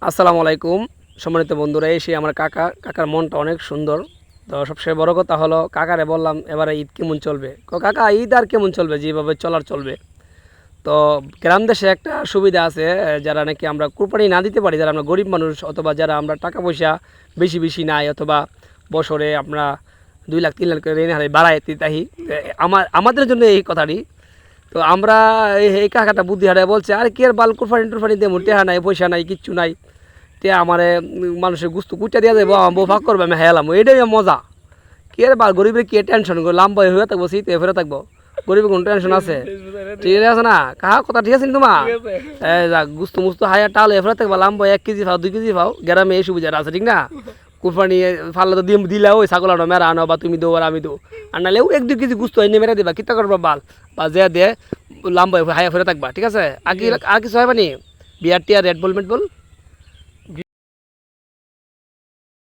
আসসালামু আলাইকুম সম্মানিত বন্ধুরা, এসে আমার কাকার মনটা অনেক সুন্দর। তো সবচেয়ে বড় কথা হলো, কাকারে বললাম এবারে ঈদ কেমন চলবে। কাকা ঈদ আর কেমন চলবে, যেভাবে চলার চলবে। তো গ্রাম দেশে একটা সুবিধা আছে, যারা নাকি আমরা কোরবানি না দিতে পারি, যারা আমরা গরিব মানুষ অথবা যারা আমরা টাকা পয়সা বেশি বেশি নাই, অথবা বছরে আমরা 2 লাখ 3 লাখ করে ঋণ হারে বাড়াই তাই আমাদের জন্য এই কথাটি। তো আমরা এই কাকাটা বুদ্ধি হারায় বলছে, আর কি আর বাল কোরবানি দিয়ে টেহা নাই, পয়সা নাই, কিচ্ছু নাই, তে আমারে মানুষের গুস্তু কুইটা দিয়ে দেবো, আমার বউ ফাঁক করবে, আমি হেলাম, এটাই মজা। কি আর বাল গরিবের কি টেনশন করবো, লাম্বা হয়ে থাকবো, শীতে ফেরে থাকবো, গরিবের কোনো টেনশন আছে? ঠিক আছে না কাহা কথা, ঠিক আছে তোমার? এই যাক, গুস্তু মুস্তু হায়া টাল ফেরে থাকবো, লাম্বা 1 কেজি ফাও 2 কেজি ফাও, গ্রামে এই সুবিধাটা আছে, ঠিক না? কোরবানি ফাল্লা তো দিলে ওই ছাগলানো মেরা আনো, বা তুমি দো আর আমি দো, আর নাহলে 1-2 কেজি গুস্তু এনে মেরা দিবা, কিতা করবা বাল, বা যে দিয়ে লাম্বা হায়া ফেরে থাকবা, ঠিক আছে? আর কিছু হয় মানে বিয়ার টিয়ার রেড বল মেট বল।